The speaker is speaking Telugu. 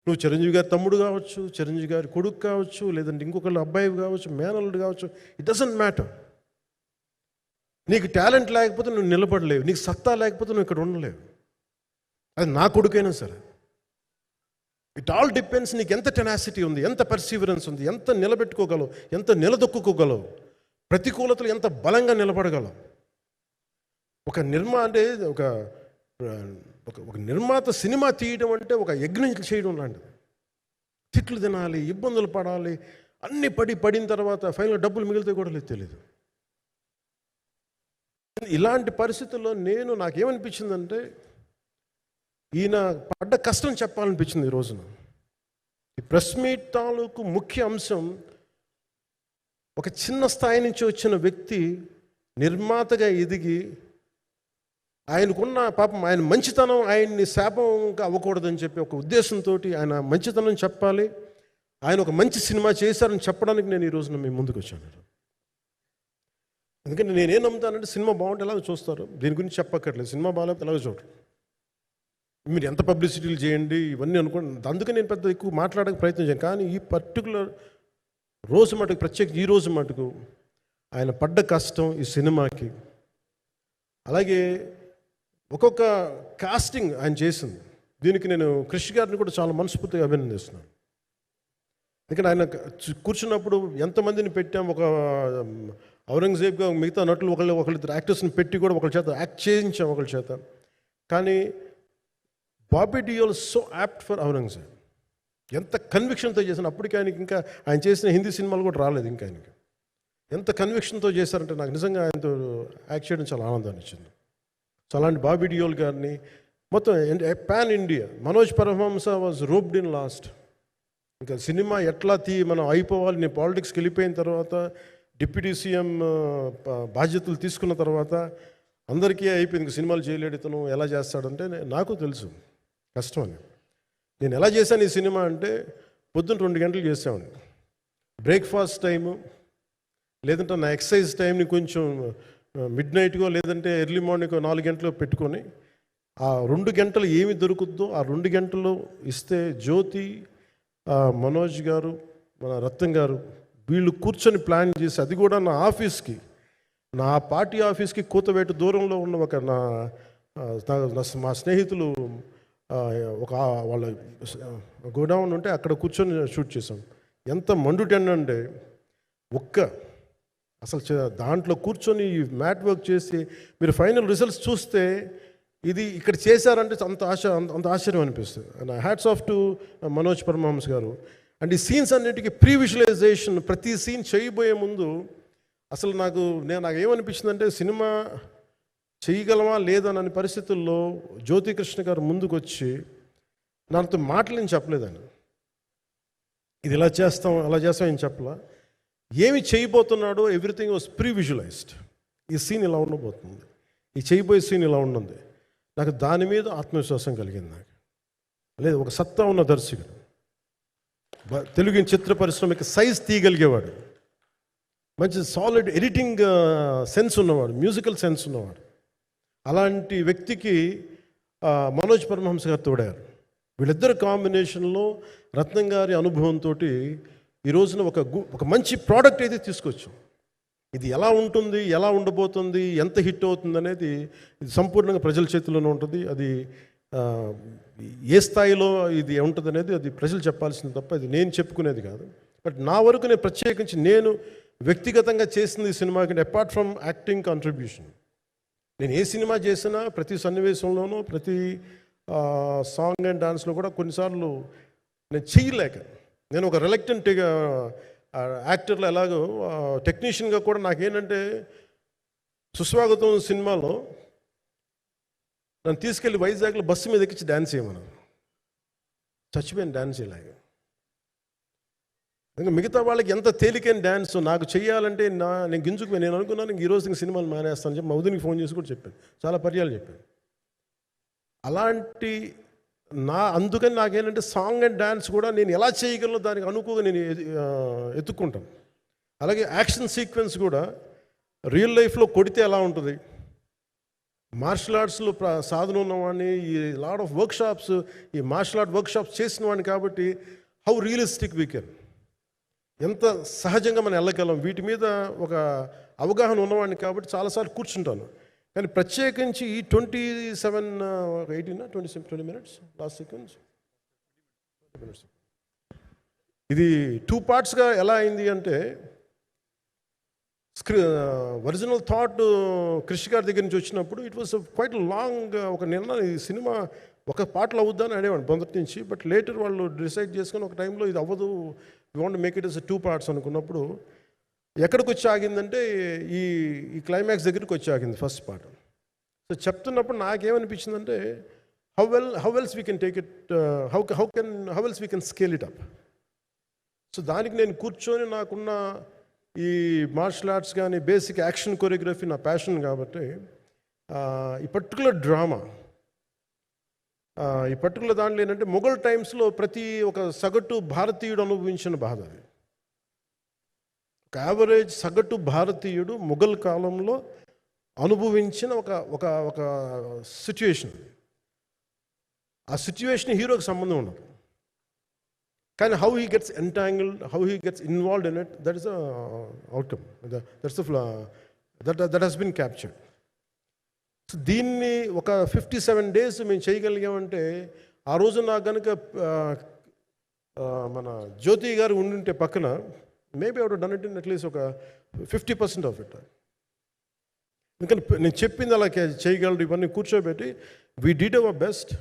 నువ్వు చిరంజీవి గారి తమ్ముడు కావచ్చు, చిరంజీవి గారి కొడుకు కావచ్చు, లేదంటే ఇంకొకళ్ళు అబ్బాయి కావచ్చు, మేనల్లుడు కావచ్చు, ఇట్ డజంట్ మ్యాటర్. నీకు టాలెంట్ లేకపోతే నువ్వు నిలబడలేవు, నీకు సత్తా లేకపోతే నువ్వు ఇక్కడ ఉండలేవు. అది నా కొడుకైనా సరే. ఇట్ ఆల్ డిపెండ్స్ నీకు ఎంత టెనాసిటీ ఉంది, ఎంత పర్సీవరెన్స్ ఉంది, ఎంత నిలబెట్టుకోగలవు, ఎంత నిలదొక్కుకోగలవు, ప్రతికూలతలు ఎంత బలంగా నిలబడగలవు. ఒక నిర్మాత సినిమా తీయడం అంటే ఒక యజ్ఞం చేయడం లాంటిది. తిట్లు తినాలి, ఇబ్బందులు పడాలి, అన్నీ పడిన తర్వాత ఫైనల్ డబ్బులు మిగిలితే కూడా లేదు తెలియదు. ఇలాంటి పరిస్థితుల్లో నాకేమనిపించిందంటే ఈయన పడ్డ కష్టం చెప్పాలనిపించింది ఈ రోజున. ఈ ప్రెస్ మీట్ తాలూకు ముఖ్య అంశం ఒక చిన్న స్థాయి నుంచి వచ్చిన వ్యక్తి నిర్మాతగా ఎదిగి ఆయనకున్న పాపం ఆయన మంచితనం ఆయన్ని శాపంగా అవ్వకూడదని చెప్పి ఒక ఉద్దేశంతో ఆయన మంచితనం చెప్పాలి, ఆయన ఒక మంచి సినిమా చేశారని చెప్పడానికి నేను ఈ రోజున మీ ముందుకు వచ్చాను. ఎందుకంటే నేనేం నమ్ముతానంటే సినిమా బాగుంటే ఎలాగో చూస్తారు, దీని గురించి చెప్పక్కర్లేదు. సినిమా బాగాలేకపోతే ఎలాగో చూడరు, మీరు ఎంత పబ్లిసిటీలు చేయండి ఇవన్నీ అనుకోండి. అందుకే నేను పెద్ద ఎక్కువ మాట్లాడక ప్రయత్నం చేయను. కానీ ఈ పర్టికులర్ రోజు మటుకు, ప్రత్యేక ఈ రోజు మటుకు ఆయన పడ్డ కష్టం ఈ సినిమాకి, అలాగే ఒక్కొక్క కాస్టింగ్ ఆయన చేసింది, దీనికి నేను క్రిష్ గారిని కూడా చాలా మనస్ఫూర్తిగా అభినందిస్తున్నాను. ఎందుకంటే ఆయన కూర్చున్నప్పుడు ఎంతమందిని పెట్టాం, ఒక ఔరంగజేబ్గా మిగతా నటులు ఒకళ్ళిద్దరు యాక్టర్స్ని పెట్టి కూడా ఒకళ్ళ చేత యాక్ట్ చేయించాం ఒకళ్ళ చేత. కానీ Bobby Deol so apt for Aurangzeb, ఎంత కన్విక్షన్తో చేశాను. అప్పటికి ఆయనకి ఇంకా ఆయన చేసిన హిందీ సినిమాలు కూడా రాలేదు ఇంకా ఆయనకి. ఎంత కన్విక్షన్తో చేశారంటే నాకు నిజంగా ఆయనతో యాక్ట్ చేయడం చాలా ఆనందాన్ని ఇచ్చింది. సో అలాంటి బాబీ డియోల్ గారిని మొత్తం pan India. Manoj Paramahamsa was roped in last. ఇంకా సినిమా ఎట్లా మనం అయిపోవాలి, నేను పాలిటిక్స్కి వెళ్ళిపోయిన తర్వాత డిప్యూటీ సీఎం బాధ్యతలు తీసుకున్న తర్వాత అందరికీ అయిపోయింది, ఇంకా సినిమాలు చేయలేడు ఇతను, ఎలా చేస్తాడంటే నాకు తెలుసు కష్టం అని. నేను ఎలా చేశాను ఈ సినిమా అంటే పొద్దున్న 2 గంటలు చేసామని, బ్రేక్ఫాస్ట్ టైము, లేదంటే నా ఎక్సర్సైజ్ టైంని కొంచెం మిడ్ నైట్గో లేదంటే ఎర్లీ మార్నింగ్ 4 గంటలు పెట్టుకొని ఆ 2 గంటలు ఏమి దొరుకుద్దో ఆ 2 గంటలు ఇస్తే జ్యోతి, మనోజ్ గారు, మన రత్నం గారు వీళ్ళు కూర్చొని ప్లాన్ చేసి, అది కూడా నా ఆఫీస్కి, నా పార్టీ ఆఫీస్కి కూతవేటు దూరంలో ఉన్న ఒక మా స్నేహితులు ఒక వాళ్ళ గోడౌన్ ఉంటే అక్కడ కూర్చొని షూట్ చేసాం. ఎంత మండుటెండంటే అసలు దాంట్లో కూర్చొని మ్యాట్ వర్క్ చేసి మీరు ఫైనల్ రిజల్ట్స్ చూస్తే ఇది ఇక్కడ చేశారంటే అంత ఆశ్చర్యం అనిపిస్తుంది. And hats off to Manoj Paramahamsa గారు. అండ్ ఈ సీన్స్ అన్నిటికీ ప్రీ విజువలైజేషన్, ప్రతి సీన్ చేయబోయే ముందు అసలు నాకేమనిపించిందంటే సినిమా చేయగలమా లేదనని పరిస్థితుల్లో జ్యోతికృష్ణ గారు ముందుకు వచ్చి నాతో మాటలు నేను చెప్పలేదని, ఇది ఇలా చేస్తాం అలా చేస్తాం ఏం చెప్పలా, ఏమి చేయబోతున్నాడో ఎవ్రీథింగ్ వాజ్ ప్రీ విజువలైజ్డ్. ఈ సీన్ ఇలా ఉండబోతుంది, ఈ చేయబోయే సీన్ ఇలా ఉన్నది. నాకు దాని మీద ఆత్మవిశ్వాసం కలిగింది. నాకు లేదు, ఒక సత్తా ఉన్న దర్శకుడు, తెలుగు చిత్ర పరిశ్రమకి సైజ్ తీయగలిగేవాడు, మంచి సాలిడ్ ఎడిటింగ్ సెన్స్ ఉన్నవాడు, మ్యూజికల్ సెన్స్ ఉన్నవాడు. అలాంటి వ్యక్తికి మనోజ్ పరమహంస గారు తోడారు. వీళ్ళిద్దరు కాంబినేషన్లో రత్నం గారి అనుభవంతో ఈ రోజున ఒక మంచి ప్రోడక్ట్ అయితే తీసుకొచ్చాం. ఇది ఎలా ఉంటుంది, ఎలా ఉండబోతుంది, ఎంత హిట్ అవుతుంది అనేది ఇది సంపూర్ణంగా ప్రజల చేతిలోనే ఉంటుంది. అది ఏ స్థాయిలో ఇది ఉంటుంది అనేది అది ప్రజలు చెప్పాల్సింది తప్ప ఇది నేను చెప్పుకునేది కాదు. బట్ నా వరకు నేను ప్రత్యేకించి నేను వ్యక్తిగతంగా చేసింది ఈ సినిమాకి, అపార్ట్ ఫ్రమ్ యాక్టింగ్ కాంట్రిబ్యూషన్, నేను ఏ సినిమా చేసినా ప్రతి సన్నివేశంలోనూ ప్రతి సాంగ్ అండ్ డాన్స్లో కూడా కొన్నిసార్లు నేను చేయలేక, నేను ఒక రిలక్టెంట్ యాక్టర్లో ఎలాగో టెక్నీషియన్గా కూడా నాకేంటంటే సుస్వాగతం సినిమాలో నన్ను తీసుకెళ్ళి వైజాగ్లో బస్సు మీద ఎక్కించి డ్యాన్స్ చేయమను, చచ్చిపోయాను డ్యాన్స్ ఇలాగే. ఇంకా మిగతా వాళ్ళకి ఎంత తేలికైన డ్యాన్స్ నాకు చేయాలంటే నేను గింజుకుపోయి నేను అనుకున్నాను ఈరోజు ఇంక సినిమాలు మానేస్తాను చెప్పి మౌదినికి ఫోన్ చేసి కూడా చెప్పాను, చాలా పర్యాలు చెప్పాను. అలాంటి అందుకని నాకేంటంటే సాంగ్ అండ్ డ్యాన్స్ కూడా నేను ఎలా చేయగలను దానికి అనుకోగా నేను ఎత్తుక్కుంటాను. అలాగే యాక్షన్ సీక్వెన్స్ కూడా రియల్ లైఫ్లో కొడితే ఎలా ఉంటుంది, మార్షల్ ఆర్ట్స్లో సాధన ఉన్నవాడిని, ఈ లాట్ ఆఫ్ వర్క్షాప్స్, ఈ మార్షల్ ఆర్ట్ వర్క్షాప్స్ చేసిన వాడిని కాబట్టి హౌ రియలిస్టిక్ వీ కెన్, ఎంత సహజంగా మనం వెళ్ళగలం, వీటి మీద ఒక అవగాహన ఉన్నవాడిని కాబట్టి చాలాసార్లు కూర్చుంటాను. కానీ ప్రత్యేకించి ఈ 20 minutes లాస్ట్ సెకండ్స్ ఇది 2 partsగా ఎలా అయింది అంటే, ఒరిజినల్ థాట్ కృషి గారి దగ్గర నుంచి వచ్చినప్పుడు ఇట్ వాస్ క్వైట్ లాంగ్. ఒక నిర్ణయం, ఈ సినిమా ఒక పాటలో అవుద్దని అనేవాడు మొదటి నుంచి. బట్ లేటర్ వాళ్ళు డిసైడ్ చేసుకొని ఒక టైంలో ఇది అవ్వదు, you want make it as 2 parts అనుకున్నప్పుడు ఎక్కడికి వచ్చి ఆగిందంటే ఈ క్లైమాక్స్ దగ్గరికి వచ్చి ఆగింది ఫస్ట్ పార్ట్. సో చెప్తున్నప్పుడు నాకేమనిపించిందంటే how else we can take it, how else we can scale it up. So దానికి నేను కూర్చొని నాకున్న ఈ మార్షల్ ఆర్ట్స్ కానీ బేసిక్ యాక్షన్ కొరియోగ్రఫీ నా ప్యాషన్ కాబట్టి ఈ పర్టికులర్ డ్రామా, ఈ పర్టికులర్ దాంట్లో ఏంటంటే మొఘల్ టైమ్స్లో ప్రతి ఒక సగటు భారతీయుడు అనుభవించిన బాధ అది. ఒక యావరేజ్ సగటు భారతీయుడు మొఘల్ కాలంలో అనుభవించిన ఒక ఒక ఒక సిచ్యువేషన్. ఆ సిచ్యువేషన్ హీరోకి సంబంధం ఉండదు, కానీ how he gets entangled, how he gets involved in it, that is the outcome, that he's been captured. So దీన్ని ఒక 57 days మేము చేయగలిగామంటే, ఆ రోజు నాకు కనుక మన జ్యోతి గారు ఉండుంటే పక్కన, maybe I would done it in at least ఒక 50% ఆఫ్ ఇట్. ఎందుకంటే నేను చెప్పింది అలా చేయగలరు, ఇవన్నీ కూర్చోబెట్టి వీ డిడ్ అవర్ బెస్ట్.